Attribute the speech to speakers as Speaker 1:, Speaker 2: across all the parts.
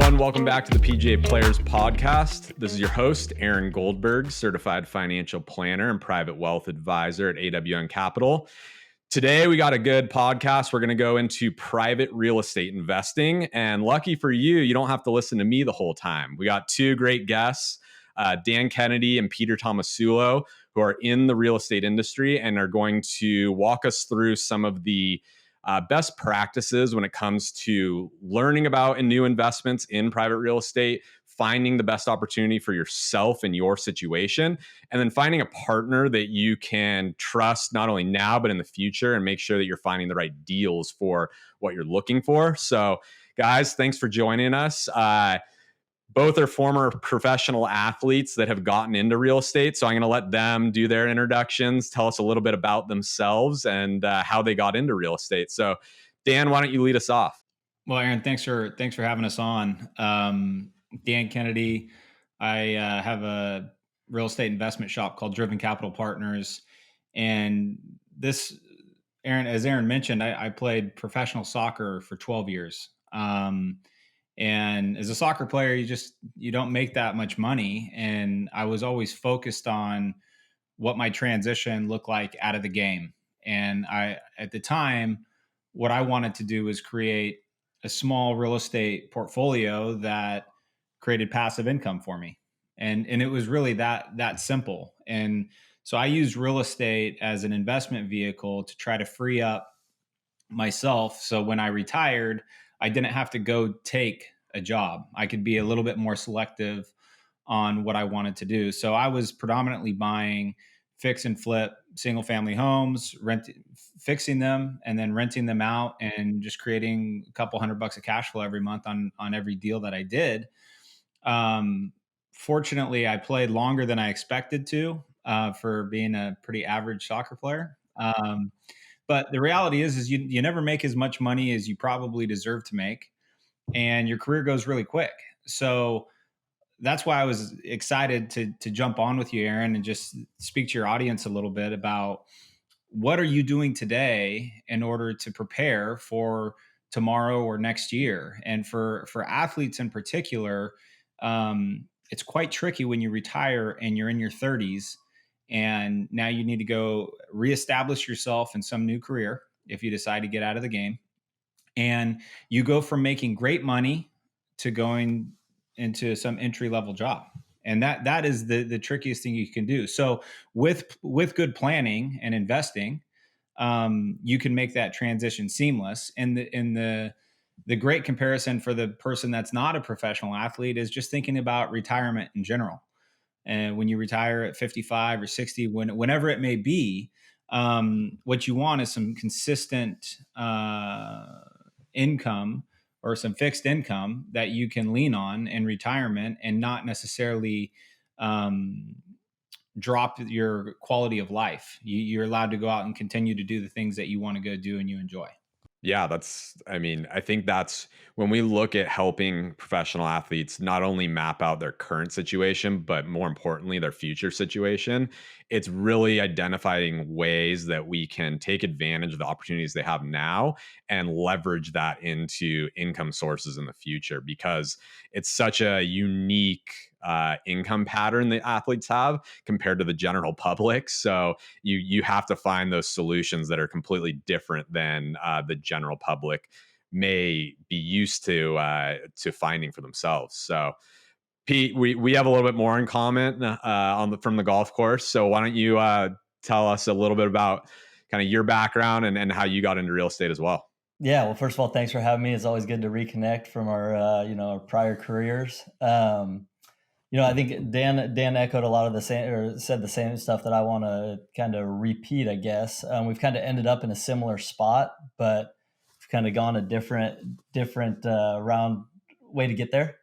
Speaker 1: everyone. Welcome back to the PGA Players Podcast. This is your host, Aaron Goldberg, certified financial planner and private wealth advisor at AWN Capital. Today, we got a good podcast. We're going to go into private real estate investing. And lucky for you, you don't have to listen to me the whole time. We got two great guests, Dan Kennedy and Peter Tomasulo, who are in the real estate industry and are going to walk us through some of the best practices when it comes to learning about and new investments in private real estate, finding the best opportunity for yourself and your situation, and then finding a partner that you can trust not only now, but in the future, and make sure that you're finding the right deals for what you're looking for. So, guys, thanks for joining us. Both are former professional athletes that have gotten into real estate. So I'm going to let them do their introductions, tell us a little bit about themselves and how they got into real estate. So Dan, why don't you lead us off?
Speaker 2: Well, Aaron, thanks for having us on. Dan Kennedy. I have a real estate investment shop called Driven Capital Partners. And this, Aaron, as Aaron mentioned, I played professional soccer for 12 years. And as a soccer player, you don't make that much money. And I was always focused on what my transition looked like out of the game. And at the time, what I wanted to do was create a small real estate portfolio that created passive income for me. And it was really that simple. And so I used real estate as an investment vehicle to try to free up myself. So when I retired, I didn't have to go take a job. I could be a little bit more selective on what I wanted to do. So I was predominantly buying fix and flip single family homes, fixing them and then renting them out and just creating a couple $100 of cash flow every month on every deal that I did. Fortunately, I played longer than I expected to for being a pretty average soccer player. But the reality is you never make as much money as you probably deserve to make, and your career goes really quick. So that's why I was excited to jump on with you, Aaron, and just speak to your audience a little bit about what are you doing today in order to prepare for tomorrow or next year. And for athletes in particular, it's quite tricky when you retire and you're in your 30s. And now you need to go reestablish yourself in some new career if you decide to get out of the game. And you go from making great money to going into some entry level job. And that is the trickiest thing you can do. So with good planning and investing, you can make that transition seamless. And the great comparison for the person that's not a professional athlete is just thinking about retirement in general. And when you retire at 55 or 60, whenever it may be, what you want is some consistent income or some fixed income that you can lean on in retirement and not necessarily drop your quality of life. You're allowed to go out and continue to do the things that you want to go do and you enjoy.
Speaker 1: Yeah, I think that's when we look at helping professional athletes not only map out their current situation, but more importantly, their future situation. It's really identifying ways that we can take advantage of the opportunities they have now and leverage that into income sources in the future, because it's such a unique income pattern that athletes have compared to the general public. So you have to find those solutions that are completely different than the general public may be used to finding for themselves. So Pete, we have a little bit more in common from the golf course. So why don't you tell us a little bit about kind of your background and how you got into real estate as well?
Speaker 3: Yeah, well, first of all, thanks for having me. It's always good to reconnect from our our prior careers. I think Dan echoed a lot of the same, or said the same stuff that I want to kind of repeat, I guess. We've kind of ended up in a similar spot, but we've kind of gone a different round way to get there.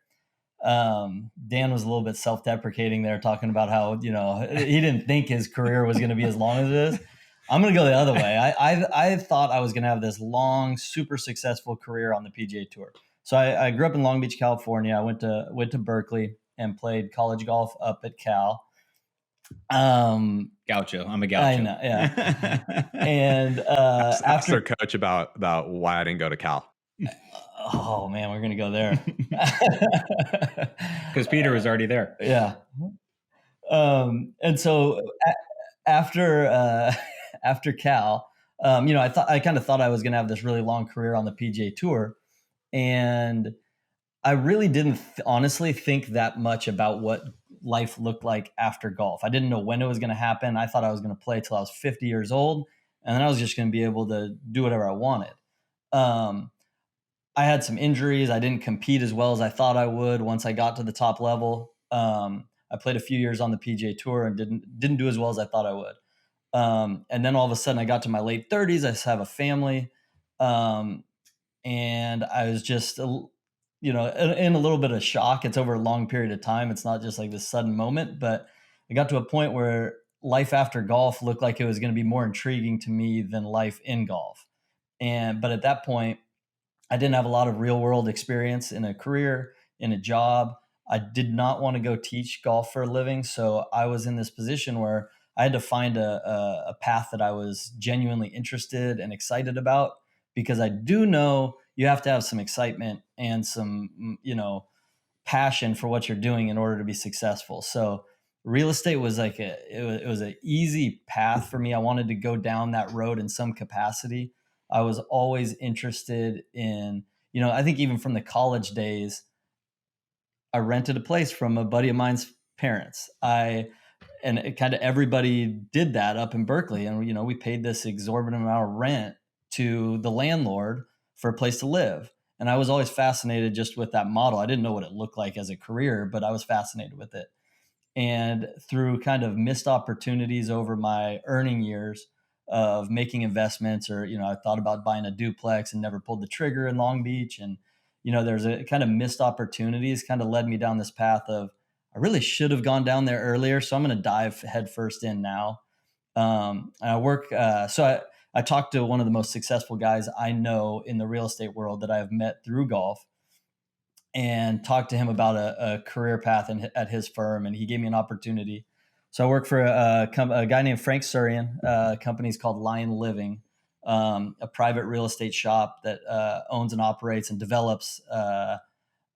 Speaker 3: Dan was a little bit self-deprecating there, talking about how, he didn't think his career was going to be as long as it is. I'm going to go the other way. I thought I was going to have this long, super successful career on the PGA Tour. So I grew up in Long Beach, California. I went to Berkeley and played college golf up at Cal.
Speaker 2: Gaucho. I'm a gaucho.
Speaker 3: I know, yeah. And
Speaker 1: ask their coach about why I didn't go to Cal.
Speaker 3: Oh man, we're gonna go there.
Speaker 2: Because Peter was already there.
Speaker 3: Yeah. And so after after Cal, I kind of thought I was gonna have this really long career on the PGA Tour, and I really didn't honestly think that much about what life looked like after golf. I didn't know when it was going to happen. I thought I was going to play till I was 50 years old, and then I was just going to be able to do whatever I wanted. Um, I had some injuries. I didn't compete as well as I thought I would once I got to the top level. I played a few years on the PGA Tour and didn't do as well as I thought I would. And then all of a sudden, I got to my late 30s. I have a family, and I was just in a little bit of shock. It's over a long period of time. It's not just like this sudden moment, but I got to a point where life after golf looked like it was going to be more intriguing to me than life in golf. But at that point, I didn't have a lot of real world experience in a career, in a job. I did not want to go teach golf for a living. So I was in this position where I had to find a path that I was genuinely interested and excited about, because I do know you have to have some excitement and some, passion for what you're doing in order to be successful. So real estate was like it was an easy path for me. I wanted to go down that road in some capacity. I was always interested in, I think even from the college days, I rented a place from a buddy of mine's parents. And kind of everybody did that up in Berkeley. And, we paid this exorbitant amount of rent to the landlord for a place to live. And I was always fascinated just with that model. I didn't know what it looked like as a career, but I was fascinated with it. And through kind of missed opportunities over my earning years of making investments, or, I thought about buying a duplex and never pulled the trigger in Long Beach. And, there's a kind of missed opportunities kind of led me down this path of, I really should have gone down there earlier. So I'm going to dive headfirst in now. And I work, I talked to one of the most successful guys I know in the real estate world that I've met through golf, and talked to him about a career path at his firm. And he gave me an opportunity. So I work for a guy named Frank Surian. Company's called Lyon Living, a private real estate shop that owns and operates and develops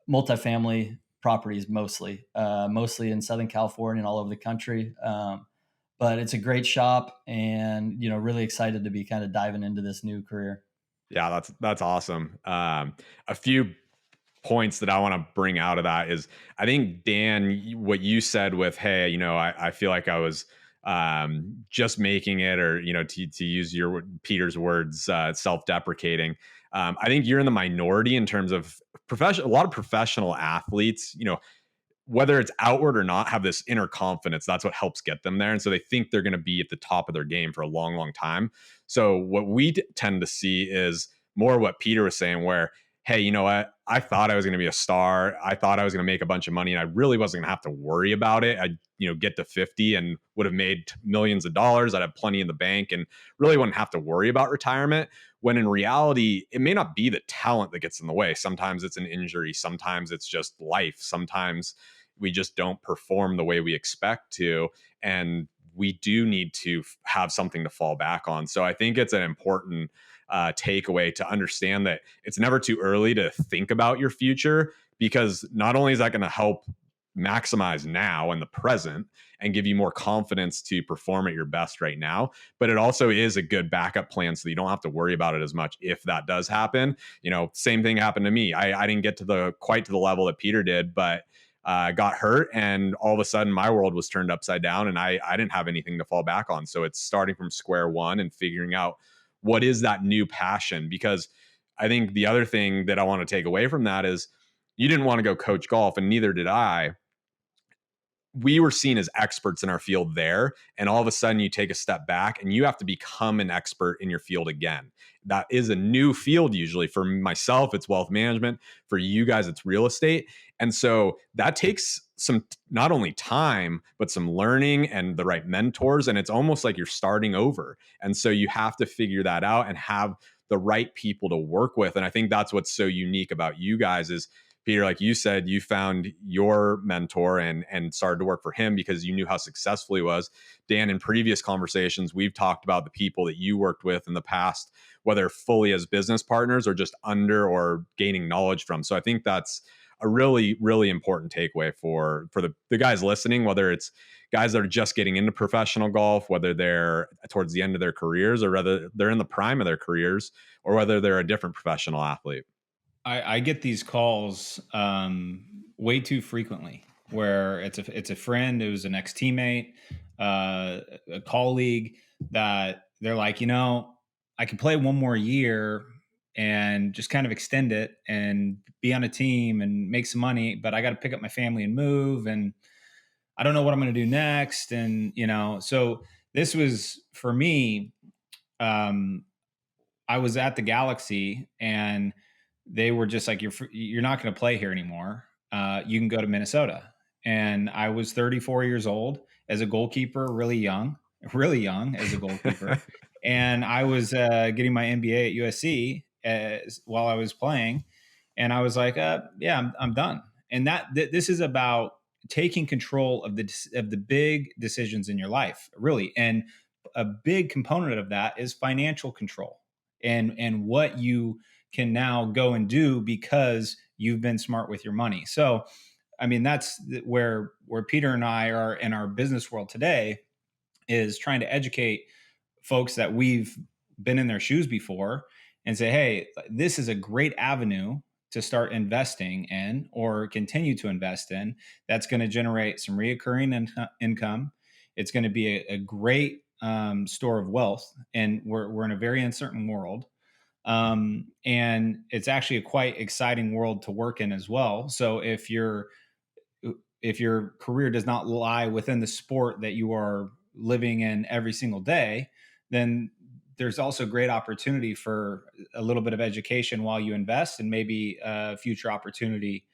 Speaker 3: multifamily properties, mostly in Southern California and all over the country. But it's a great shop, and, really excited to be kind of diving into this new career.
Speaker 1: Yeah, that's awesome. A few points that I want to bring out of that is, I think, Dan, what you said with, hey, I feel like I was just making it, or, to use Peter's words, self-deprecating. I think you're in the minority in terms of a lot of professional athletes, whether it's outward or not, have this inner confidence. That's what helps get them there. And so they think they're going to be at the top of their game for a long, long time. So what we tend to see is more what Peter was saying, where, hey, you know what? I thought I was going to be a star. I thought I was going to make a bunch of money, and I really wasn't going to have to worry about it. I'd, get to 50 and would have made millions of dollars. I'd have plenty in the bank and really wouldn't have to worry about retirement. When in reality, it may not be the talent that gets in the way. Sometimes it's an injury. Sometimes it's just life. Sometimes we just don't perform the way we expect to. And we do need to have something to fall back on. So I think it's an important takeaway to understand that it's never too early to think about your future, because not only is that going to help maximize now and the present and give you more confidence to perform at your best right now, but it also is a good backup plan so you don't have to worry about it as much if that does happen. Same thing happened to me. I didn't get to quite to the level that Peter did, but got hurt, and all of a sudden my world was turned upside down, and I didn't have anything to fall back on. So it's starting from square one and figuring out what is that new passion. Because I think the other thing that I want to take away from that is, you didn't want to go coach golf, and neither did I. We were seen as experts in our field there, and all of a sudden you take a step back and you have to become an expert in your field again. That is a new field. Usually for myself, it's wealth management. For you guys, it's real estate. And so that takes some, not only time, but some learning and the right mentors. And it's almost like you're starting over. And so you have to figure that out and have the right people to work with. And I think that's what's so unique about you guys is, Peter, like you said, you found your mentor and started to work for him because you knew how successful he was. Dan, in previous conversations, we've talked about the people that you worked with in the past, whether fully as business partners or just under or gaining knowledge from. So I think that's a really, really important takeaway for the guys listening, whether it's guys that are just getting into professional golf, whether they're towards the end of their careers or whether they're in the prime of their careers, or whether they're a different professional athlete.
Speaker 2: I get these calls way too frequently where it's a friend who's an ex-teammate, a colleague that they're like, I can play one more year and just kind of extend it and be on a team and make some money, but I got to pick up my family and move, and I don't know what I'm going to do next. And, so this was for me, I was at the Galaxy and they were just like, you're not going to play here anymore. You can go to Minnesota. And I was 34 years old as a goalkeeper, really young as a goalkeeper. And I was getting my MBA at USC while I was playing. And I was like, yeah, I'm done. And this is about taking control of the big decisions in your life, really. And a big component of that is financial control and what you can now go and do because you've been smart with your money. So, I mean, that's where Peter and I are in our business world today, is trying to educate folks that we've been in their shoes before and say, hey, this is a great avenue to start investing in or continue to invest in. That's going to generate some reoccurring income. It's going to be a great store of wealth. And we're in a very uncertain world. And it's actually a quite exciting world to work in as well. So if your career does not lie within the sport that you are living in every single day, then there's also great opportunity for a little bit of education while you invest, and maybe a future opportunity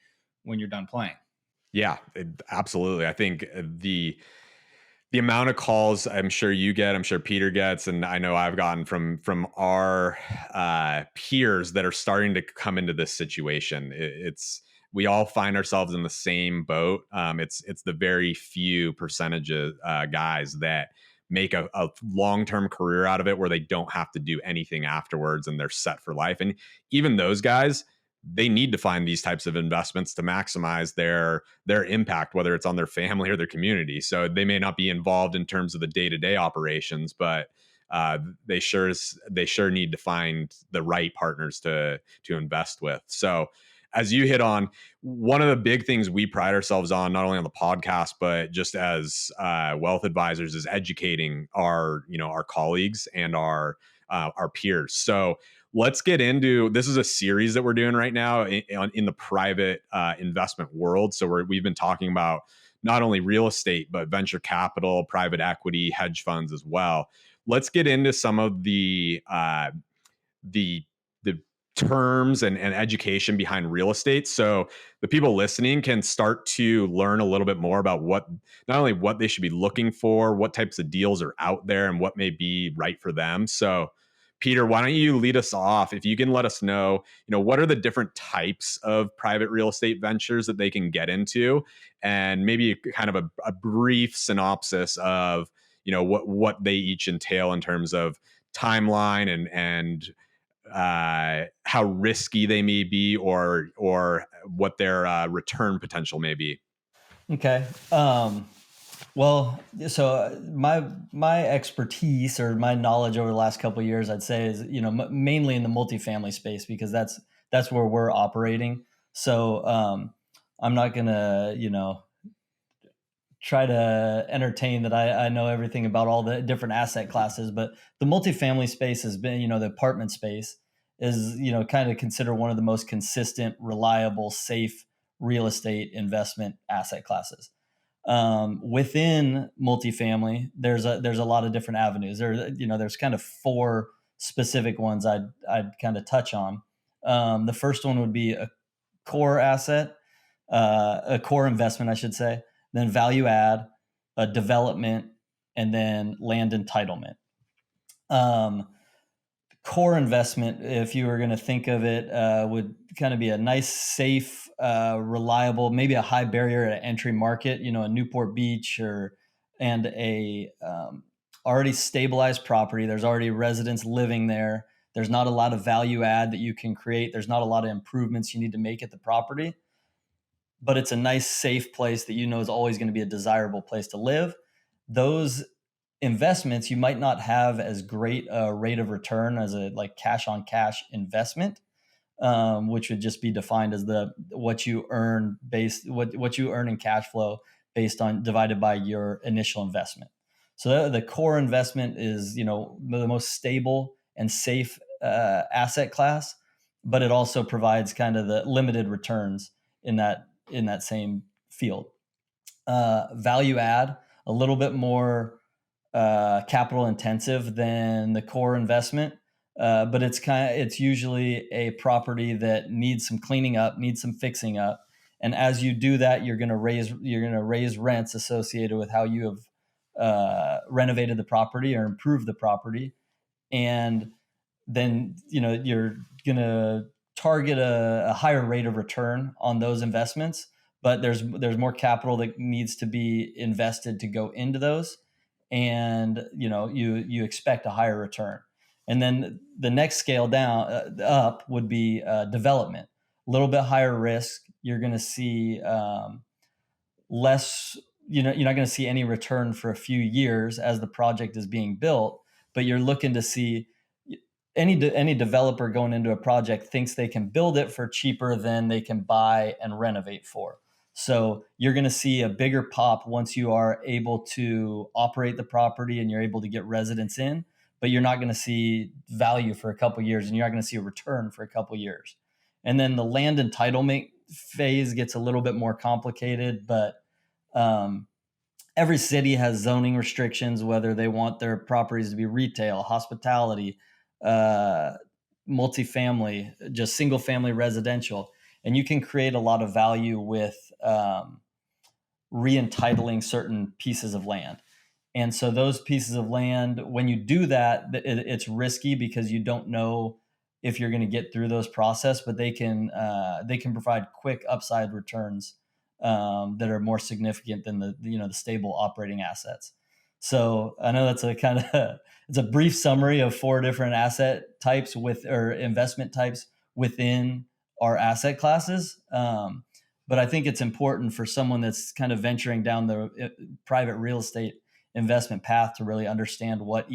Speaker 2: when you're done playing.
Speaker 1: Yeah, absolutely. I think the amount of calls I'm sure you get, I'm sure Peter gets, and I know I've gotten from our peers that are starting to come into this situation. We all find ourselves in the same boat. It's the very few percentages guys that make a long-term career out of it where they don't have to do anything afterwards and they're set for life. And even those guys, they need to find these types of investments to maximize their impact, whether it's on their family or their community. So they may not be involved in terms of the day-to-day operations, but they sure need to find the right partners to invest with. So as you hit on, one of the big things we pride ourselves on, not only on the podcast, but just as wealth advisors, is educating our colleagues and our peers. So let's get into, this is a series that we're doing right now in the private investment world. So we've been talking about not only real estate, but venture capital, private equity, hedge funds as well. Let's get into some of the terms and education behind real estate, so the people listening can start to learn a little bit more about not only what they should be looking for, what types of deals are out there, and what may be right for them. So Peter, why don't you lead us off? If you can let us know, what are the different types of private real estate ventures that they can get into, and maybe kind of a brief synopsis of, what they each entail in terms of timeline and how risky they may be, or what their return potential may be.
Speaker 3: Okay. Well, so my expertise or my knowledge over the last couple of years, I'd say, is mainly in the multifamily space, because that's where we're operating. So I'm not gonna try to entertain that I know everything about all the different asset classes, but the multifamily space has been, the apartment space is, kind of considered one of the most consistent, reliable, safe real estate investment asset classes. Within multifamily, there's a lot of different avenues. There's kind of four specific ones I'd kind of touch on. The first one would be a core asset, a core investment, I should say, then value add, a development, and then land entitlement. Core investment, if you were going to think of it, would kind of be a nice, safe reliable, maybe a high barrier to entry market, you know, a Newport Beach and a already stabilized property. There's already residents living there. There's not a lot of value add that you can create. There's not a lot of improvements you need to make at the property, but it's a nice, safe place that you know is always going to be a desirable place to live. Those investments, you might not have as great a rate of return as a like cash on cash investment, which would just be defined as what you earn in cash flow based on divided by your initial investment. So the core investment is, you know, the most stable and safe asset class, but it also provides kind of the limited returns in that same field. Value add, a little bit more capital intensive than the core investment, but it's usually a property that needs some cleaning up, needs some fixing up, and as you do that, you're going to raise rents associated with how you have renovated the property or improved the property, and then you know you're going to target a higher rate of return on those investments. But there's more capital that needs to be invested to go into those, and you know you expect a higher return. And then the next scale down up would be development, a little bit higher risk. You're going to see less, you know, you're not going to see any return for a few years as the project is being built, but you're looking to see any developer going into a project thinks they can build it for cheaper than they can buy and renovate for. So you're going to see a bigger pop once you are able to operate the property and you're able to get residents in, but you're not going to see value for a couple of years and you're not going to see a return for a couple of years. And then the land entitlement phase gets a little bit more complicated, but every city has zoning restrictions, whether they want their properties to be retail, hospitality, multifamily, just single family residential. And you can create a lot of value with re-entitling certain pieces of land. And so those pieces of land, when you do that, it's risky because you don't know if you're going to get through those process, but they can provide quick upside returns that are more significant than the stable operating assets. So I know that's it's a brief summary of 4 different asset types or investment types within our asset classes. But I think it's important for someone that's kind of venturing down the private real estate investment path to really understand what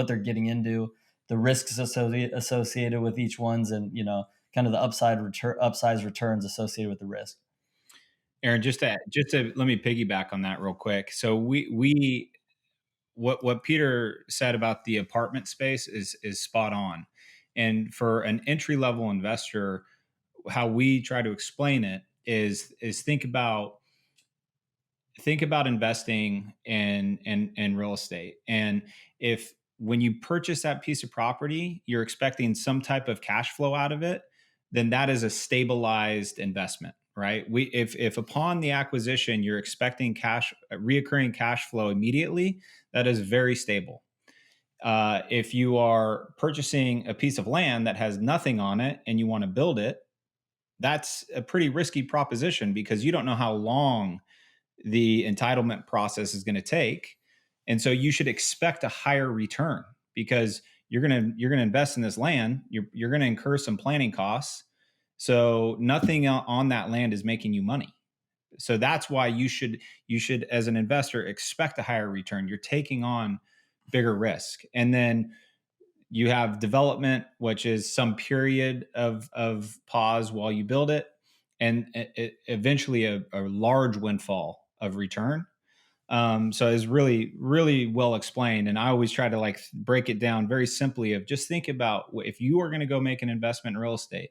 Speaker 3: they're getting into, the risks associated with each one's, and you know, kind of the upsized returns associated with the risk.
Speaker 2: Aaron, just to let me piggyback on that real quick. So what Peter said about the apartment space is spot on. And for an entry level investor, how we try to explain it is think about investing in real estate. And if when you purchase that piece of property, you're expecting some type of cash flow out of it, then that is a stabilized investment, right? If upon the acquisition you're expecting reoccurring cash flow immediately, that is very stable. If you are purchasing a piece of land that has nothing on it and you want to build it, that's a pretty risky proposition because you don't know how long the entitlement process is going to take. And so you should expect a higher return because you're going to invest in this land. You're going to incur some planning costs. So nothing on that land is making you money. So that's why you should, as an investor, expect a higher return. You're taking on bigger risk. And then you have development, which is some period of pause while you build it, and eventually a large windfall of return. So it's really, really well explained. And I always try to break it down very simply of just think about if you are going to go make an investment in real estate,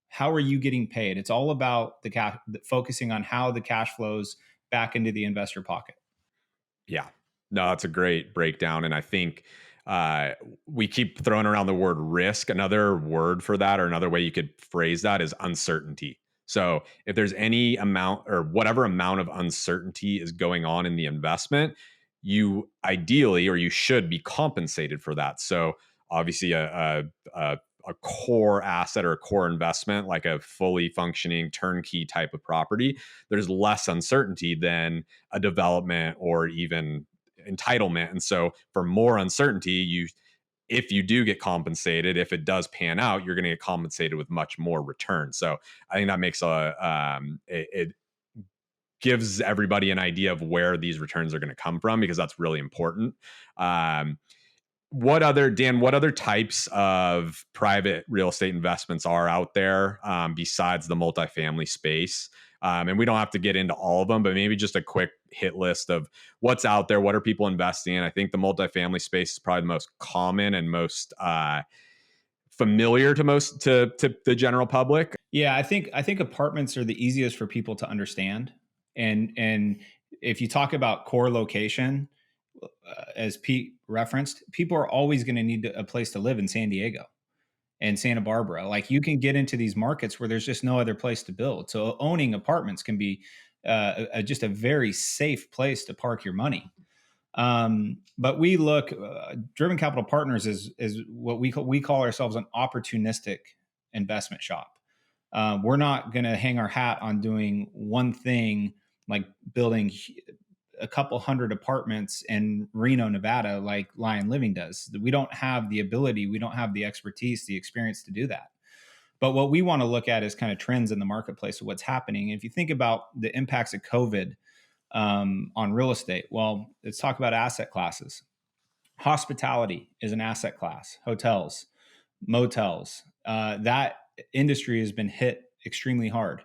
Speaker 2: how are you getting paid? It's all about focusing on how the cash flows back into the investor pocket.
Speaker 1: Yeah, no, that's a great breakdown. And I think we keep throwing around the word risk. Another word for that, or another way you could phrase that, is uncertainty. So if there's any amount or whatever amount of uncertainty is going on in the investment, you ideally, or you should be compensated for that. So obviously a a core asset or a core investment, like a fully functioning turnkey type of property, there's less uncertainty than a development or even entitlement. And so for more uncertainty, if you do get compensated, if it does pan out, you're going to get compensated with much more return. So I think that makes it gives everybody an idea of where these returns are going to come from, because that's really important. What other types of private real estate investments are out there besides the multifamily space? And we don't have to get into all of them, but maybe just a quick hit list of what's out there. What are people investing in? I think the multifamily space is probably the most common and most familiar to the general public.
Speaker 2: Yeah, I think apartments are the easiest for people to understand. And if you talk about core location, as Pete referenced, people are always going to need a place to live in San Diego and Santa Barbara. Like, you can get into these markets where there's just no other place to build. So owning apartments can be just a very safe place to park your money. But we look, Driven Capital Partners is what we call ourselves an opportunistic investment shop. We're not going to hang our hat on doing one thing, like building a couple hundred apartments in Reno, Nevada, like Lyon Living does. We don't have the ability, we don't have the expertise, the experience to do that. But what we want to look at is kind of trends in the marketplace of what's happening. If you think about the impacts of COVID on real estate, well, let's talk about asset classes. Hospitality is an asset class. Hotels, motels, that industry has been hit extremely hard.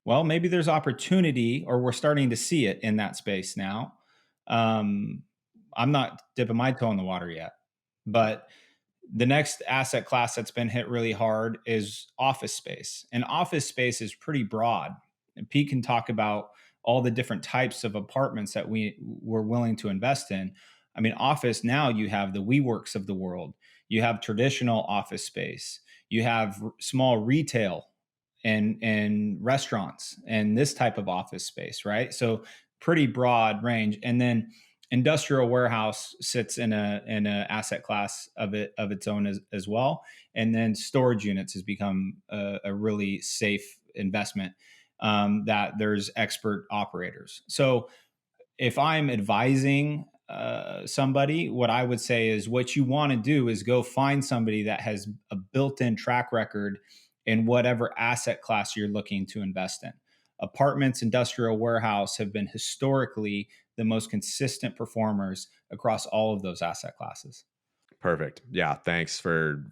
Speaker 2: Well, maybe there's opportunity, or we're starting to see it in that space now. I'm not dipping my toe in the water yet, but the next asset class that's been hit really hard is office space. And office space is pretty broad. And Pete can talk about all the different types of apartments that we're willing to invest in. I mean, office, now you have the WeWorks of the world. You have traditional office space. You have small retail and restaurants and this type of office space, right? So pretty broad range. And then industrial warehouse sits in a asset class of its own as well. And then storage units has become a really safe investment, that there's expert operators. So if I'm advising somebody, what I would say is, what you want to do is go find somebody that has a built-in track record in whatever asset class you're looking to invest in. Apartments, industrial warehouse have been historically the most consistent performers across all of those asset classes.
Speaker 1: Perfect. Yeah. Thanks for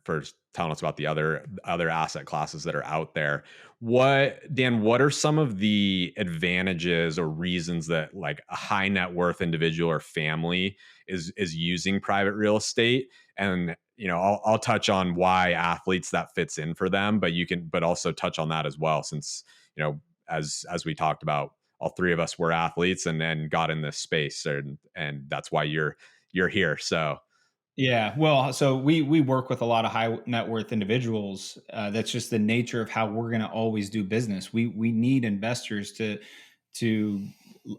Speaker 1: telling us about the other asset classes that are out there. Dan, what are some of the advantages or reasons that, like, a high net worth individual or family is using private real estate? And, I'll touch on why athletes that fits in for them, but also touch on that as well, since, as we talked about, all three of us were athletes and then got in this space, and that's why you're here. So
Speaker 2: yeah, well, so we work with a lot of high net worth individuals. That's just the nature of how we're going to always do business. We need investors to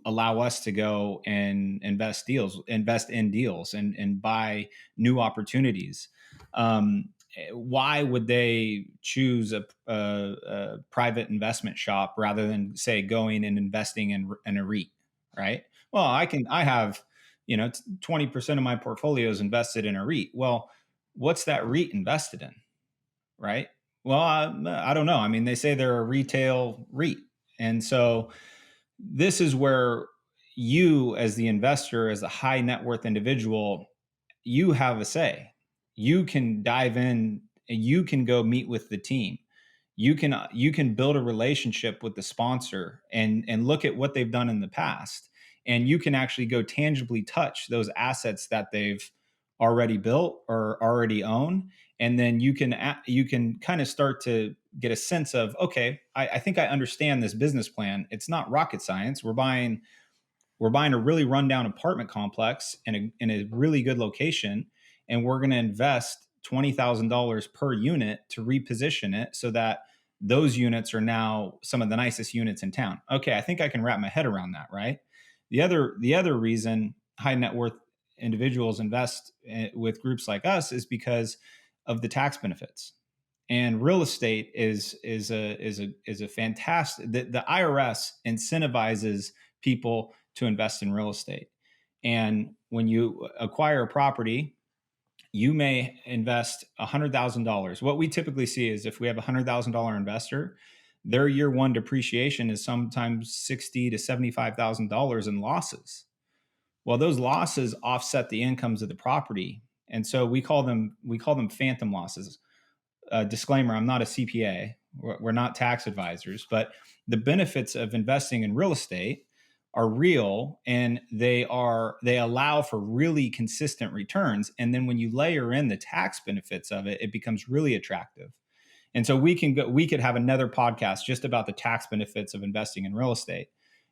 Speaker 2: allow us to go and invest in deals and buy new opportunities. Why would they choose a private investment shop rather than, say, going and investing in a REIT, right? Well, I have 20% of my portfolio is invested in a REIT. Well, what's that REIT invested in, right? Well, I don't know. I mean, they say they're a retail REIT. And so this is where you, as the investor, as a high net worth individual, you have a say. You can dive in and you can go meet with the team. You can build a relationship with the sponsor and look at what they've done in the past. And you can actually go tangibly touch those assets that they've already built or already own. And then you can kind of start to get a sense of, okay, I think I understand this business plan. It's not rocket science. We're buying a really rundown apartment complex in a really good location, and we're going to invest $20,000 per unit to reposition it so that those units are now some of the nicest units in town. Okay, I think I can wrap my head around that, right? The other reason high net worth individuals invest with groups like us is because of the tax benefits. And real estate is a fantastic. The IRS incentivizes people to invest in real estate. And when you acquire a property, you may invest $100,000. What we typically see is if we have a $100,000 investor, their year one depreciation is sometimes $60,000 to $75,000 in losses. Well, those losses offset the incomes of the property, and so we call them phantom losses. Disclaimer: I'm not a CPA. We're not tax advisors, but the benefits of investing in real estate are real, and they allow for really consistent returns. And then when you layer in the tax benefits of it, it becomes really attractive. And so we could have another podcast just about the tax benefits of investing in real estate.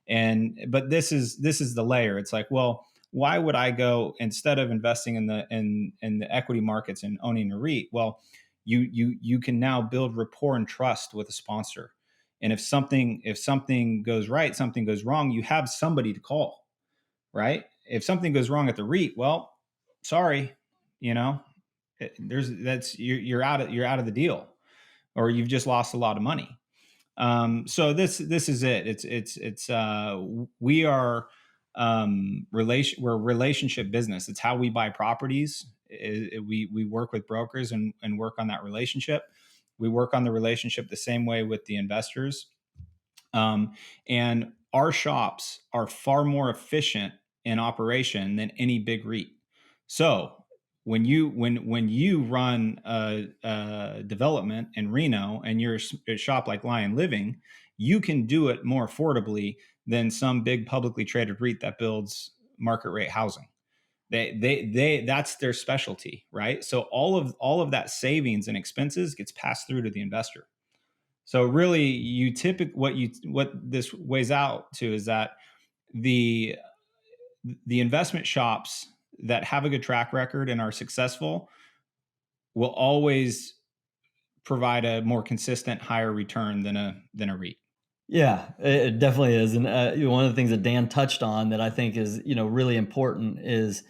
Speaker 2: But this is the layer. It's like, well, why would I go, instead of investing in the equity markets and owning a REIT? Well, you can now build rapport and trust with a sponsor. And if something goes right, something goes wrong, you have somebody to call, right? If something goes wrong at the REIT, well, sorry, you're out of the deal, or you've just lost a lot of money. So this is it. We are we're a relationship business. It's how we buy properties. We work with brokers and work on that relationship. We work on the relationship the same way with the investors. And our shops are far more efficient in operation than any big REIT. So when you run a development in Reno and you're a shop like Lyon Living, you can do it more affordably than some big publicly traded REIT that builds market rate housing. They that's their specialty, right? So all of that savings and expenses gets passed through to the investor. So really, what this weighs out to is that the investment shops that have a good track record and are successful will always provide a more consistent, higher return than a REIT.
Speaker 3: Yeah, it definitely is. And one of the things that Dan touched on that I think is, really important is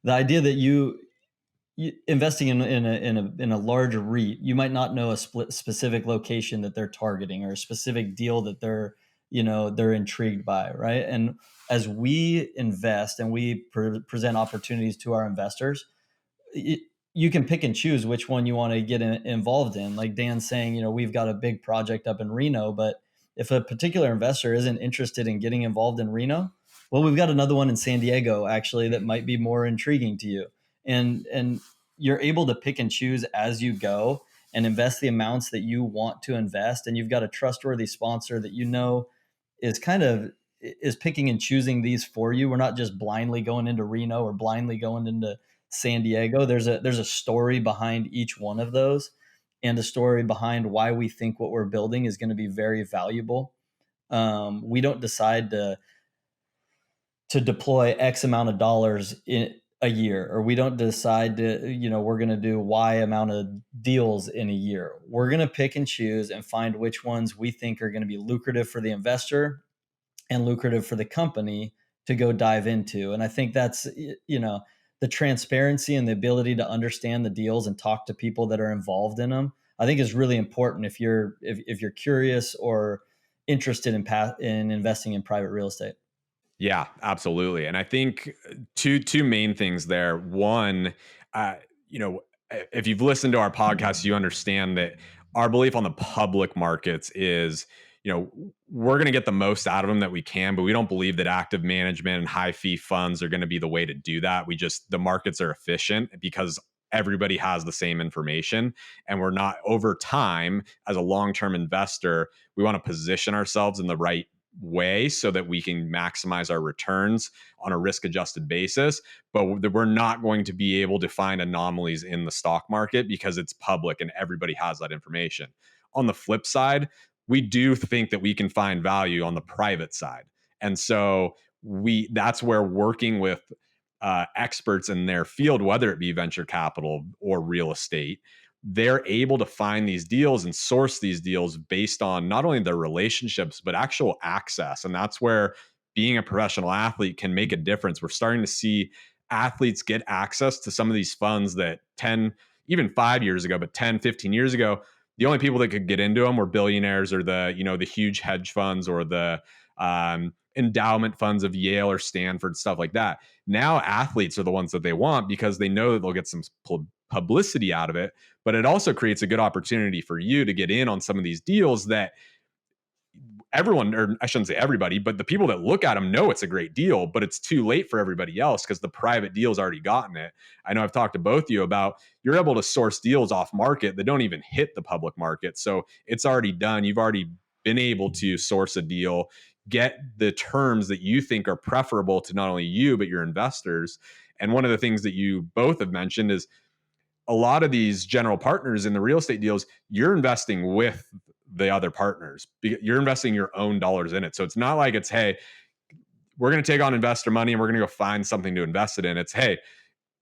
Speaker 3: the idea that you investing in a large REIT, you might not know a specific location that they're targeting or a specific deal that they're intrigued by, right? And as we invest and we present opportunities to our investors, you can pick and choose which one you want to get involved in. Like Dan's saying, we've got a big project up in Reno, but if a particular investor isn't interested in getting involved in Reno, well, we've got another one in San Diego actually that might be more intriguing to you. And you're able to pick and choose as you go and invest the amounts that you want to invest. And you've got a trustworthy sponsor that is picking and choosing these for you. We're not just blindly going into Reno or blindly going into San Diego. There's a story behind each one of those, and a story behind why we think what we're building is going to be very valuable. We don't decide to deploy X amount of dollars in a year, or we don't decide to, we're going to do Y amount of deals in a year. We're going to pick and choose and find which ones we think are going to be lucrative for the investor and lucrative for the company to go dive into. And I think that's, the transparency and the ability to understand the deals and talk to people that are involved in them, I think is really important if you're curious or interested in investing in private real estate.
Speaker 1: Yeah, absolutely. And I think two main things there. One, if you've listened to our podcast, you understand that our belief on the public markets is, we're going to get the most out of them that we can, but we don't believe that active management and high fee funds are going to be the way to do that. The markets are efficient because everybody has the same information, and we're not, over time, as a long-term investor, we want to position ourselves in the right way so that we can maximize our returns on a risk-adjusted basis. But we're not going to be able to find anomalies in the stock market because it's public and everybody has that information. On the flip side, we do think that we can find value on the private side. And so that's where working with experts in their field, whether it be venture capital or real estate, they're able to find these deals and source these deals based on not only their relationships, but actual access. And that's where being a professional athlete can make a difference. We're starting to see athletes get access to some of these funds that 10, even 5 years ago, but 10, 15 years ago, the only people that could get into them were billionaires or the huge hedge funds or the endowment funds of Yale or Stanford, stuff like that. Now athletes are the ones that they want because they know that they'll get some publicity out of it, but it also creates a good opportunity for you to get in on some of these deals that everyone, or I shouldn't say everybody, but the people that look at them know it's a great deal, but it's too late for everybody else because the private deal's already gotten it. I know I've talked to both of you about you're able to source deals off market that don't even hit the public market. So it's already done. You've already been able to source a deal, get the terms that you think are preferable to not only you, but your investors. And one of the things that you both have mentioned is a lot of these general partners in the real estate deals, you're investing with the other partners. You're investing your own dollars in it. So it's not like it's, hey, we're going to take on investor money and we're going to go find something to invest it in. It's, hey,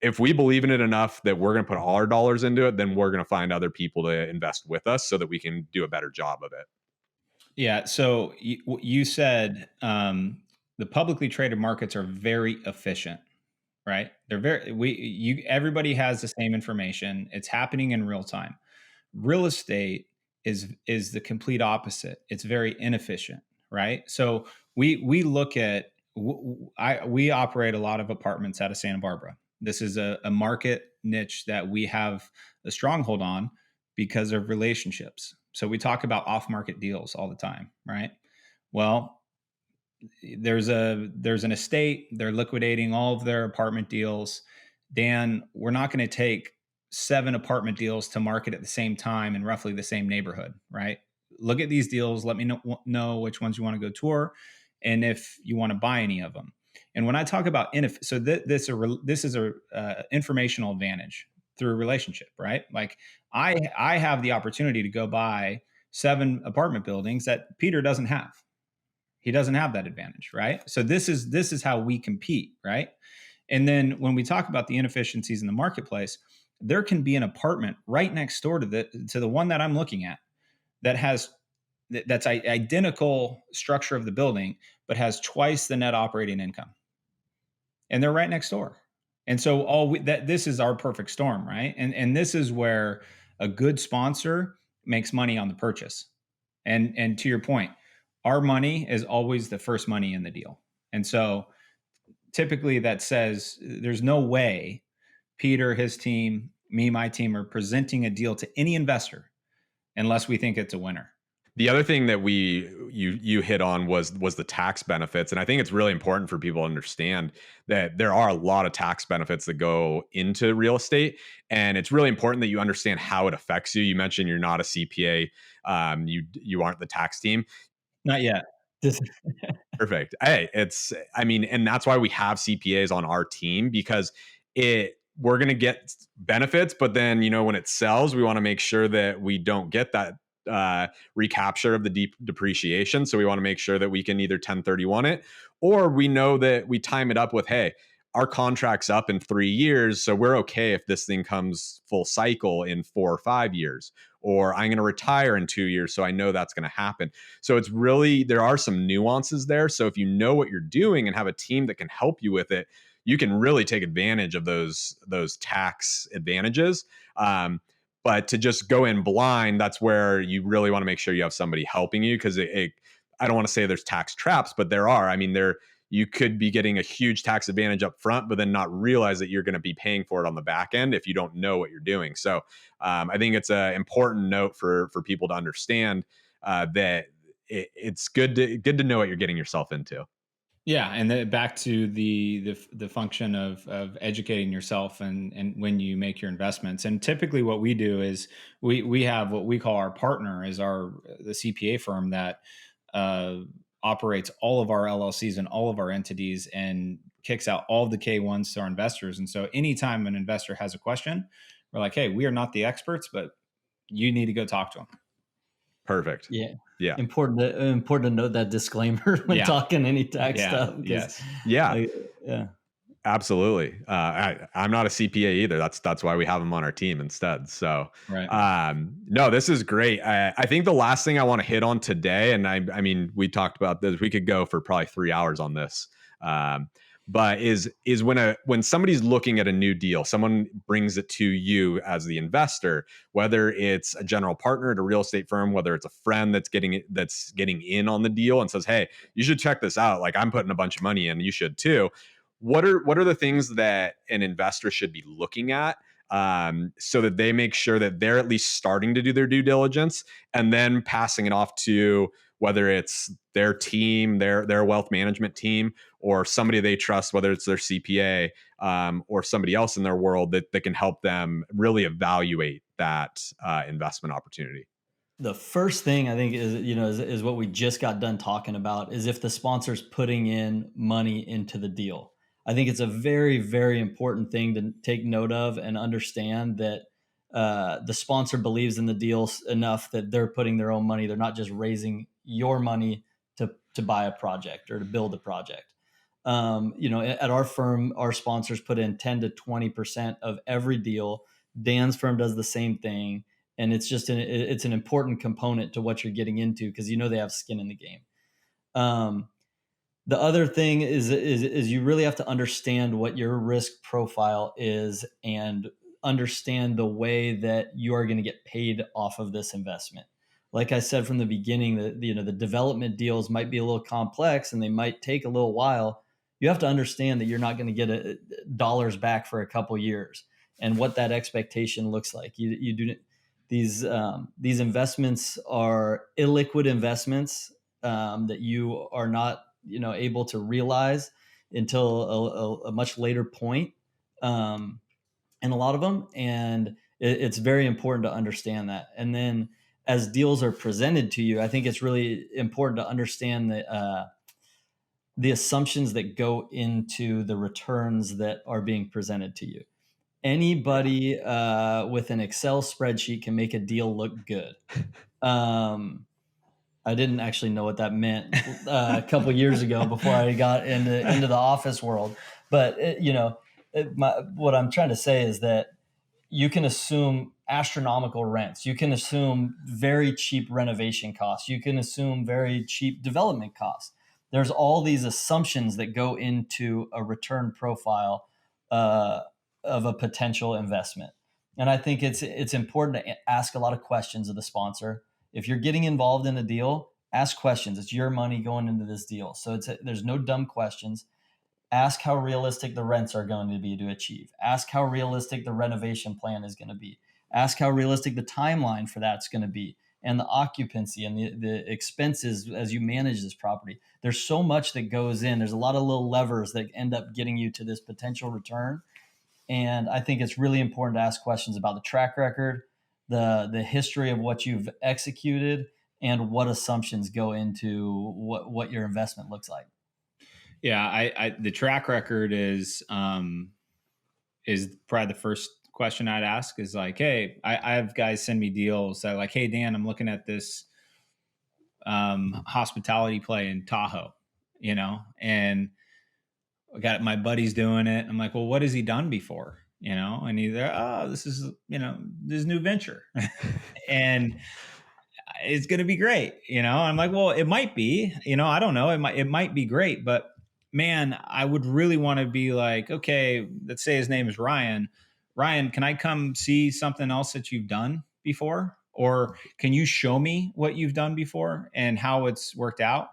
Speaker 1: if we believe in it enough that we're going to put all our dollars into it, then we're going to find other people to invest with us so that we can do a better job of it.
Speaker 2: Yeah. So you said the publicly traded markets are very efficient, right? Everybody has the same information. It's happening in real time. Real estate is the complete opposite. It's very inefficient, right? So we look at we operate a lot of apartments out of Santa Barbara. This is a market niche that we have a stronghold on because of relationships. So we talk about off-market deals all the time, right? Well, there's an estate, they're liquidating all of their apartment deals. Dan, we're not going to take 7 apartment deals to market at the same time in roughly the same neighborhood, right? Look at these deals. Let me know which ones you want to go tour and if you want to buy any of them. And when I talk about this is a informational advantage through a relationship, right? Like I have the opportunity to go buy 7 apartment buildings that Peter doesn't have. He doesn't have that advantage, right? So this is how we compete, right? And then when we talk about the inefficiencies in the marketplace, there can be an apartment right next door to the one that I'm looking at that's identical structure of the building, but has twice the net operating income, and they're right next door. And so this is our perfect storm, right? And this is where a good sponsor makes money on the purchase. And to your point, our money is always the first money in the deal. And so typically that says there's no way Peter, his team, me, my team are presenting a deal to any investor unless we think it's a winner.
Speaker 1: The other thing that you hit on was the tax benefits. And I think it's really important for people to understand that there are a lot of tax benefits that go into real estate. And it's really important that you understand how it affects you. You mentioned you're not a CPA. You aren't the tax team.
Speaker 2: Not yet.
Speaker 1: Perfect. Hey, and that's why we have CPAs on our team, because we're going to get benefits, but then, when it sells, we want to make sure that we don't get that recapture of the depreciation. So we want to make sure that we can either 1031 it, or we know that we time it up with, hey, our contract's up in 3 years, so we're okay if this thing comes full cycle in 4 or 5 years, or I'm going to retire in 2 years, so I know that's going to happen. So it's really, there are some nuances there. So if you know what you're doing and have a team that can help you with it, you can really take advantage of those tax advantages. But to just go in blind, that's where you really want to make sure you have somebody helping you, because I don't want to say there's tax traps, but there are. I mean, you could be getting a huge tax advantage up front, but then not realize that you're going to be paying for it on the back end if you don't know what you're doing. So I think it's an important note for people to understand that it's good to know what you're getting yourself into.
Speaker 2: Yeah, and then back to the function of educating yourself and when you make your investments. And typically, what we do is we have what we call our partner is the CPA firm that operates all of our LLCs and all of our entities and kicks out all of the K1s to our investors. And so, anytime an investor has a question, we're like, "Hey, we are not the experts, but you need to go talk to them."
Speaker 1: Perfect.
Speaker 3: Yeah. Important to note that disclaimer when talking any tax stuff.
Speaker 2: Yes.
Speaker 1: Yeah. Absolutely. I'm not a CPA either. That's why we have them on our team instead. So,
Speaker 2: right.
Speaker 1: No, this is great. I think the last thing I want to hit on today, and I mean, we talked about this, we could go for probably 3 hours on this. but is when somebody's looking at a new deal, someone brings it to you as the investor, whether it's a general partner at a real estate firm, whether it's a friend that's getting in on the deal and says, hey, you should check this out, like I'm putting a bunch of money in, you should too. What are the things that an investor should be looking at, so that they make sure that they're at least starting to do their due diligence and then passing it off to whether it's their team, their wealth management team, or somebody they trust, whether it's their CPA, or somebody else in their world that can help them really evaluate that investment opportunity?
Speaker 3: The first thing I think is what we just got done talking about, is if the sponsor's putting in money into the deal. I think it's a very, very important thing to take note of and understand that the sponsor believes in the deal enough that they're putting their own money. They're not just raising your money to buy a project or to build a project. At our firm, our sponsors put in 10 to 20% of every deal. Dan's firm does the same thing. And it's just it's an important component to what you're getting into, because they have skin in the game. The other thing is you really have to understand what your risk profile is and understand the way that you are going to get paid off of this investment. Like I said from the beginning, the development deals might be a little complex and they might take a little while. You have to understand that you're not going to get dollars back for a couple years, and what that expectation looks like. You do. These investments are illiquid investments that you are not able to realize until a much later point in a lot of them, and it's very important to understand that. And then as deals are presented to you, I think it's really important to understand the assumptions that go into the returns that are being presented to you. Anybody with an Excel spreadsheet can make a deal look good. I didn't actually know what that meant a couple years ago before I got into the office world. But what I'm trying to say is that you can assume astronomical rents. You can assume very cheap renovation costs. You can assume very cheap development costs. There's all these assumptions that go into a return profile of a potential investment. And I think it's important to ask a lot of questions of the sponsor. If you're getting involved in a deal, ask questions. It's your money going into this deal. So there's no dumb questions. Ask how realistic the rents are going to be to achieve. Ask how realistic the renovation plan is going to be. Ask how realistic the timeline for that's going to be, and the occupancy and the expenses as you manage this property. There's so much that goes in. There's a lot of little levers that end up getting you to this potential return. And I think it's really important to ask questions about the track record, the history of what you've executed, and what assumptions go into what your investment looks like.
Speaker 2: Yeah, the track record is probably the first question I'd ask. Is like, hey, I have guys send me deals that like, hey Dan, I'm looking at this hospitality play in Tahoe, and I got my buddy's doing it. I'm like, well, what has he done before? And either, this is, this new venture and it's going to be great. I'm like, well, it might be, I don't know. It might be great, but man, I would really want to be like, okay, let's say his name is Ryan. Ryan, can I come see something else that you've done before? Or can you show me what you've done before and how it's worked out?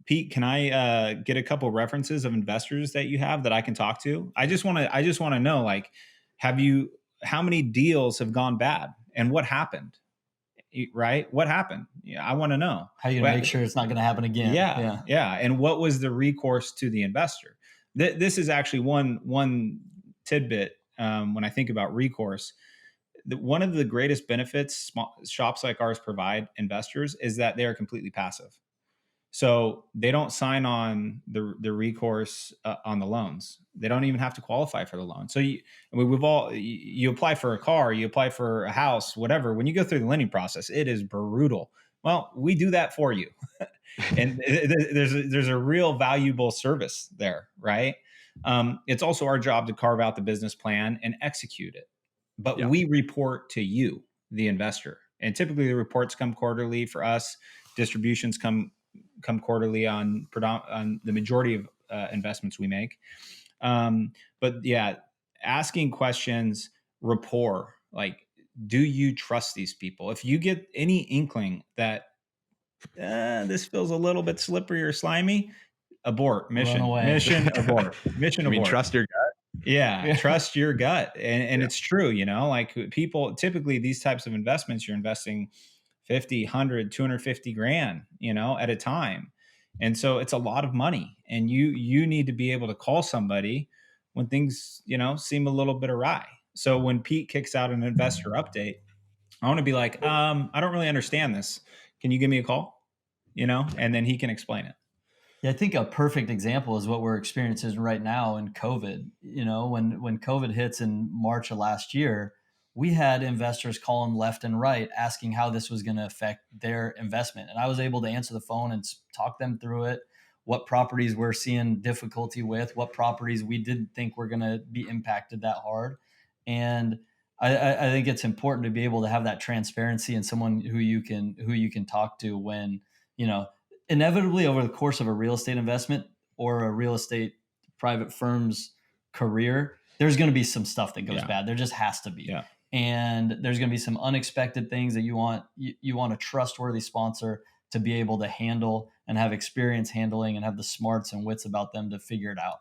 Speaker 2: Pete, can I get a couple references of investors that you have that I can talk to? I just want to know, like, how many deals have gone bad and what happened? Right? What happened? Yeah, I want to know.
Speaker 3: How you make sure it's not going to happen again.
Speaker 2: Yeah. And what was the recourse to the investor? This is actually one tidbit when I think about recourse. One of the greatest benefits shops like ours provide investors is that they are completely passive. So they don't sign on the recourse on the loans. They don't even have to qualify for the loan. So you apply for a car, you apply for a house, whatever. When you go through the lending process, it is brutal. Well, we do that for you. And there's a real valuable service there, right? It's also our job to carve out the business plan and execute it. But we report to you, the investor. And typically the reports come quarterly for us. Distributions come quarterly on the majority investments we make. But yeah, asking questions, rapport, like, do you trust these people? If you get any inkling that this feels a little bit slippery or slimy, abort,
Speaker 3: Run away.
Speaker 2: mission, abort, mission,
Speaker 1: I mean,
Speaker 2: abort.
Speaker 1: trust your gut.
Speaker 2: Yeah, trust your gut. And
Speaker 1: Yeah.
Speaker 2: it's true, like people, typically these types of investments, you're investing 50, 100, 250 grand, at a time. And so it's a lot of money, and you need to be able to call somebody when things, seem a little bit awry. So when Pete kicks out an investor update, I want to be like, I don't really understand this. Can you give me a call? And then he can explain it.
Speaker 3: Yeah, I think a perfect example is what we're experiencing right now in COVID. When COVID hits in March of last year, we had investors calling left and right asking how this was going to affect their investment. And I was able to answer the phone and talk them through it, what properties we're seeing difficulty with, what properties we didn't think were going to be impacted that hard. And I think it's important to be able to have that transparency and someone who you can talk to when, inevitably over the course of a real estate investment or a real estate private firm's career, there's going to be some stuff that goes bad. There just has to be.
Speaker 2: Yeah.
Speaker 3: And there's going to be some unexpected things that you want a trustworthy sponsor to be able to handle and have experience handling and have the smarts and wits about them to figure it out.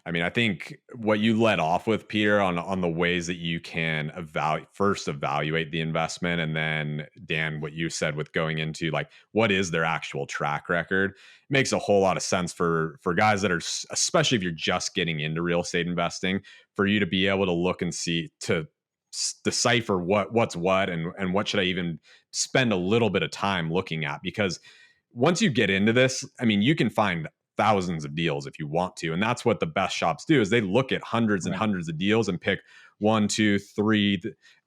Speaker 1: I mean, I think what you led off with, Peter, on the ways that you can evaluate the investment, and then Dan, what you said with going into like what is their actual track record, makes a whole lot of sense for guys that are, especially if you're just getting into real estate investing, for you to be able to look and see, to decipher what's what, and what should I even spend a little bit of time looking at. Because once you get into this, I mean, you can find thousands of deals if you want to. And that's what the best shops do, is they look at hundreds and hundreds of deals and pick 1, 2, 3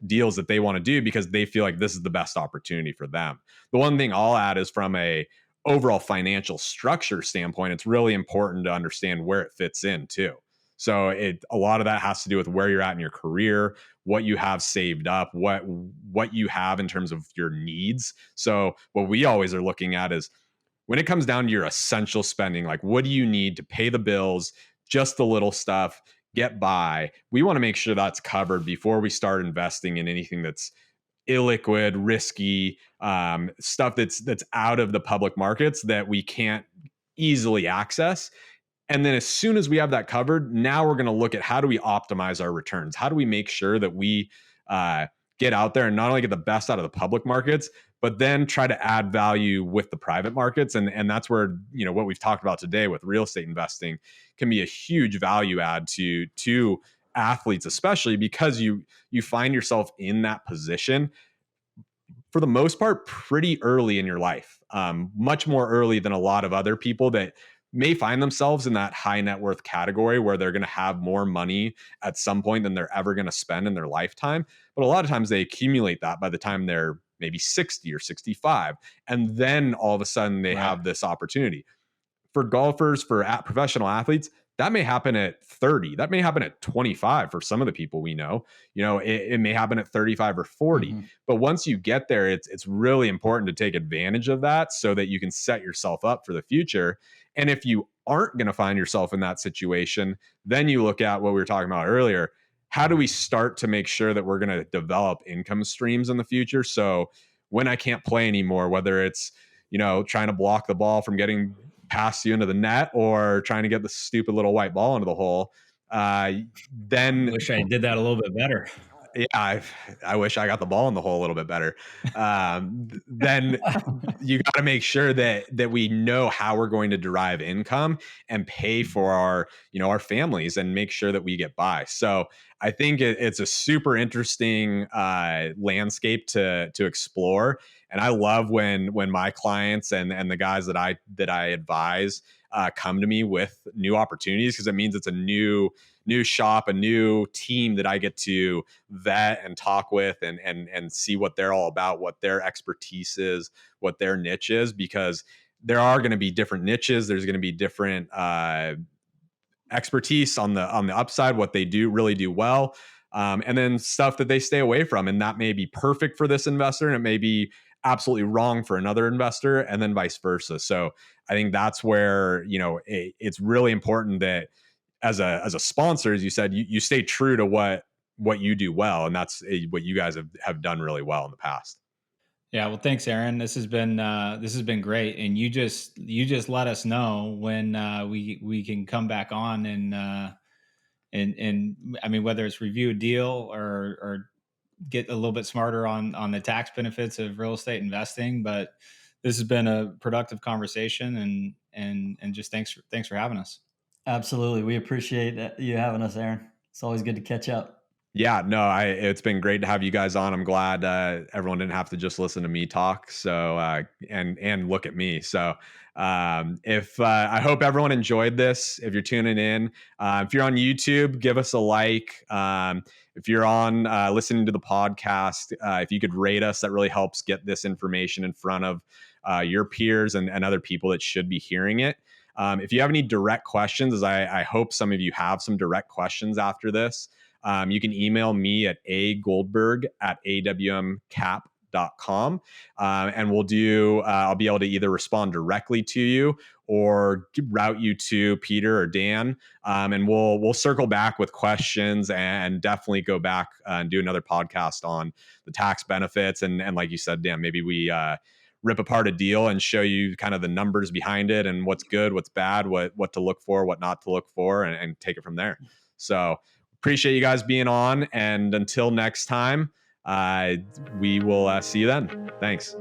Speaker 1: deals that they want to do because they feel like this is the best opportunity for them. The one thing I'll add is, from a overall financial structure standpoint, it's really important to understand where it fits in too. So a lot of that has to do with where you're at in your career, what you have saved up, what you have in terms of your needs. So what we always are looking at is, when it comes down to your essential spending, like what do you need to pay the bills, just the little stuff, get by, we want to make sure that's covered before we start investing in anything that's illiquid, risky, stuff that's out of the public markets that we can't easily access. And then as soon as we have that covered, now we're going to look at how do we optimize our returns? How do we make sure that we get out there and not only get the best out of the public markets, but then try to add value with the private markets. And that's where, what we've talked about today with real estate investing can be a huge value add to athletes, especially because you find yourself in that position for the most part pretty early in your life, much more early than a lot of other people that may find themselves in that high net worth category where they're going to have more money at some point than they're ever going to spend in their lifetime. But a lot of times they accumulate that by the time they're maybe 60 or 65. And then all of a sudden they have this opportunity. For golfers, for professional athletes, that may happen at 30. That may happen at 25 for some of the people we know. It may happen at 35 or 40. Mm-hmm. But once you get there, it's really important to take advantage of that so that you can set yourself up for the future. And if you aren't going to find yourself in that situation, then you look at what we were talking about earlier. How do we start to make sure that we're going to develop income streams in the future? So when I can't play anymore, whether it's, trying to block the ball from getting past you into the net or trying to get the stupid little white ball into the hole, then
Speaker 2: I wish I did that a little bit better.
Speaker 1: Yeah, I wish I got the ball in the hole a little bit better. Then you got to make sure that we know how we're going to derive income and pay for our families and make sure that we get by. So I think it's a super interesting landscape to explore. And I love when my clients and the guys that I advise come to me with new opportunities, because it means it's a new shop, a new team that I get to vet and talk with and see what they're all about, what their expertise is, what their niche is, because there are going to be different niches. There's going to be different expertise on the upside, what they really do well. And then stuff that they stay away from. And that may be perfect for this investor and it may be absolutely wrong for another investor, and then vice versa. So I think that's where, it's really important that as a sponsor, as you said, you stay true to what you do well. And that's what you guys have done really well in the past.
Speaker 2: Yeah, well, thanks, Aaron. This has been great, and you just let us know when we can come back on and I mean, whether it's review a deal or get a little bit smarter on the tax benefits of real estate investing. But this has been a productive conversation, and just thanks for having us.
Speaker 3: Absolutely, we appreciate you having us, Aaron. It's always good to catch up.
Speaker 1: Yeah, no, it's been great to have you guys on. I'm glad everyone didn't have to just listen to me talk. So and look at me. So if I hope everyone enjoyed this. If you're tuning in, if you're on YouTube, give us a like. If you're on listening to the podcast, if you could rate us, that really helps get this information in front of your peers and other people that should be hearing it. If you have any direct questions, as I hope some of you have some direct questions after this, you can email me at agoldberg@awmcap.com. And I'll be able to either respond directly to you or route you to Peter or Dan. And we'll circle back with questions and definitely go back and do another podcast on the tax benefits. And like you said, Dan, maybe we rip apart a deal and show you kind of the numbers behind it and what's good, what's bad, what to look for, what not to look for, and take it from there. So appreciate you guys being on. And until next time, we will see you then. Thanks.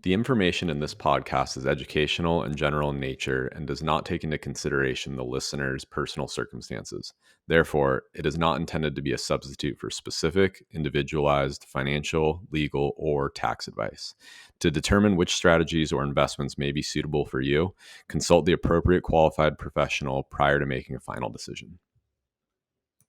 Speaker 1: The information in this podcast is educational and general in nature and does not take into consideration the listener's personal circumstances. Therefore, it is not intended to be a substitute for specific, individualized financial, legal, or tax advice. To determine which strategies or investments may be suitable for you, consult the appropriate qualified professional prior to making a final decision.